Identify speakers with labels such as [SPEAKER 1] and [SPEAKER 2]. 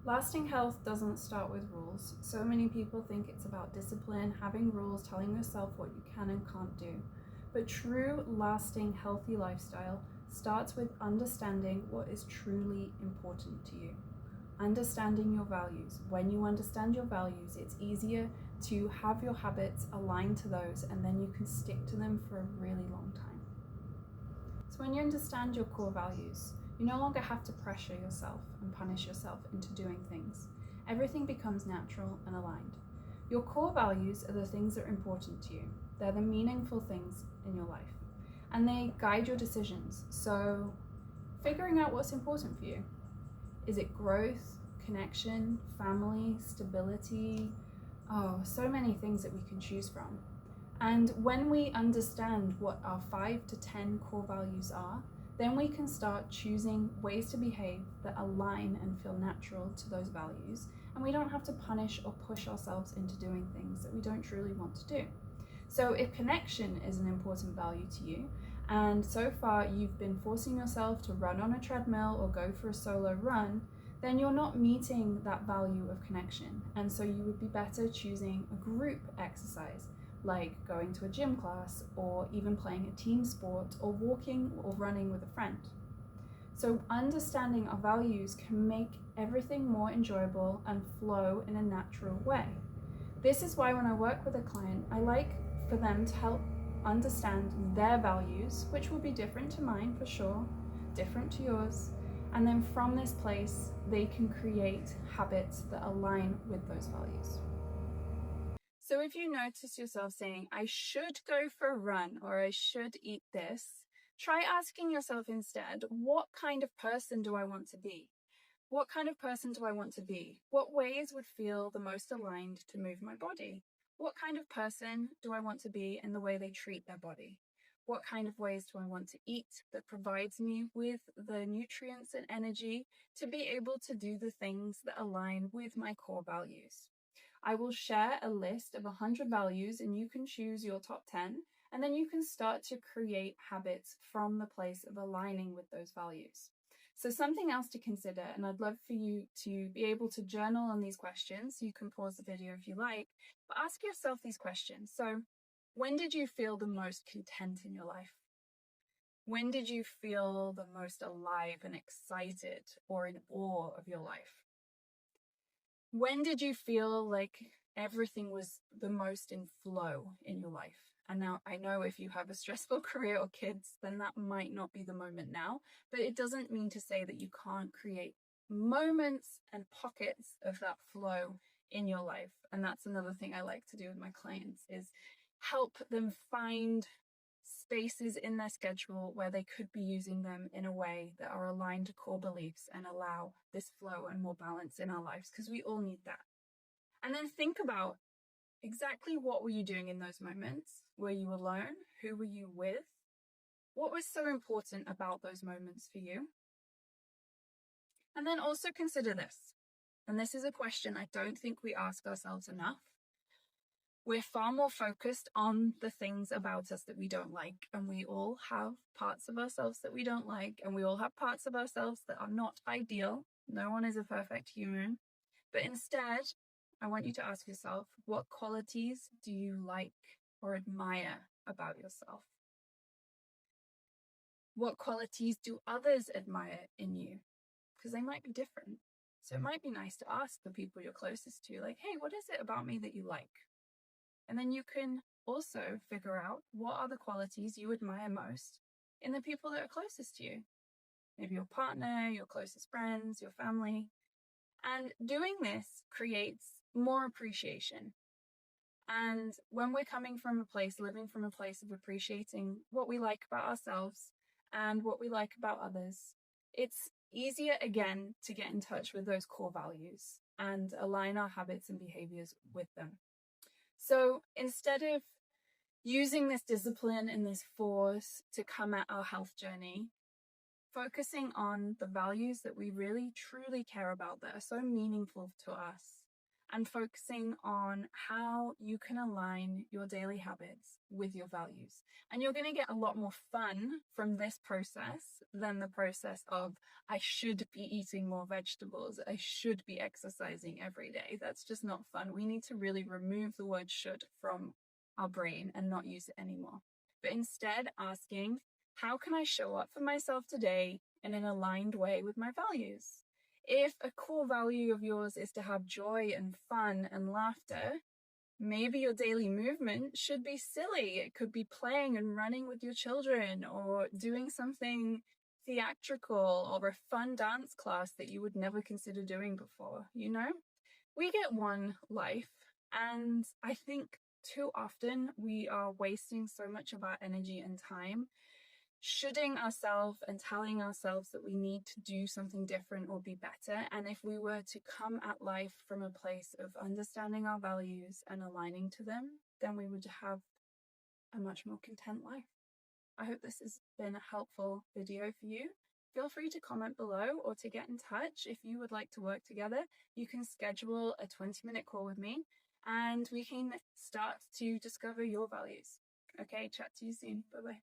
[SPEAKER 1] Lasting health doesn't start with rules. So many people think it's about discipline, having rules, telling yourself what you can and can't do. But true, lasting, healthy lifestyle starts with understanding what is truly important to you. Understanding your values. When you understand your values, it's easier to have your habits aligned to those, and then you can stick to them for a really long time. So when you understand your core values, you no longer have to pressure yourself and punish yourself into doing things. Everything becomes natural and aligned. Your core values are the things that are important to you. They're the meaningful things in your life, and they guide your decisions. So figuring out what's important for you. Is it growth, connection, family, stability? Oh, so many things that we can choose from. And when we understand what our 5 to 10 core values are, then we can start choosing ways to behave that align and feel natural to those values. And we don't have to punish or push ourselves into doing things that we don't truly want to do. So if connection is an important value to you, and so far you've been forcing yourself to run on a treadmill or go for a solo run, then you're not meeting that value of connection. And so you would be better choosing a group exercise, like going to a gym class, or even playing a team sport, or walking or running with a friend. So understanding our values can make everything more enjoyable and flow in a natural way. This is why when I work with a client, I like for them to help understand their values, which will be different to mine for sure, different to yours. And then from this place, they can create habits that align with those values. So if you notice yourself saying, I should go for a run or I should eat this, try asking yourself instead, what kind of person do I want to be? What kind of person do I want to be? What ways would feel the most aligned to move my body? What kind of person do I want to be in the way they treat their body? What kind of ways do I want to eat that provides me with the nutrients and energy to be able to do the things that align with my core values? I will share a list of 100 values and you can choose your top 10, and then you can start to create habits from the place of aligning with those values. So something else to consider, and I'd love for you to be able to journal on these questions. You can pause the video if you like, but ask yourself these questions. So when did you feel the most content in your life? When did you feel the most alive and excited or in awe of your life? When did you feel like everything was the most in flow in your life? And now I know if you have a stressful career or kids, then that might not be the moment now, but it doesn't mean to say that you can't create moments and pockets of that flow in your life. And that's another thing I like to do with my clients, is help them find spaces in their schedule where they could be using them in a way that are aligned to core beliefs and allow this flow and more balance in our lives, because we all need that. And then think about exactly what were you doing in those moments? Were you alone? Who were you with? What was so important about those moments for you? And then also consider this. And this is a question I don't think we ask ourselves enough. We're far more focused on the things about us that we don't like. And we all have parts of ourselves that we don't like. And we all have parts of ourselves that are not ideal. No one is a perfect human. But instead, I want you to ask yourself, what qualities do you like or admire about yourself? What qualities do others admire in you? Because they might be different. So it might be nice to ask the people you're closest to, like, hey, what is it about me that you like? And then you can also figure out what are the qualities you admire most in the people that are closest to you. Maybe your partner, your closest friends, your family. And doing this creates more appreciation. And when we're coming from a place, living from a place of appreciating what we like about ourselves and what we like about others, it's easier again to get in touch with those core values and align our habits and behaviors with them. So instead of using this discipline and this force to come at our health journey, focusing on the values that we really truly care about that are so meaningful to us, and focusing on how you can align your daily habits with your values. And you're going to get a lot more fun from this process than the process of, I should be eating more vegetables, I should be exercising every day. That's just not fun. We need to really remove the word should from our brain and not use it anymore. But instead asking, how can I show up for myself today in an aligned way with my values? If a core value of yours is to have joy and fun and laughter, maybe your daily movement should be silly. It could be playing and running with your children, or doing something theatrical, or a fun dance class that you would never consider doing before. You know, we get one life, and I think too often we are wasting so much of our energy and time shoulding ourselves and telling ourselves that we need to do something different or be better. And if we were to come at life from a place of understanding our values and aligning to them, then we would have a much more content life. I hope this has been a helpful video for you. Feel free to comment below or to get in touch if you would like to work together. You can schedule a 20-minute call with me and we can start to discover your values. Okay, chat to you soon. Bye-bye.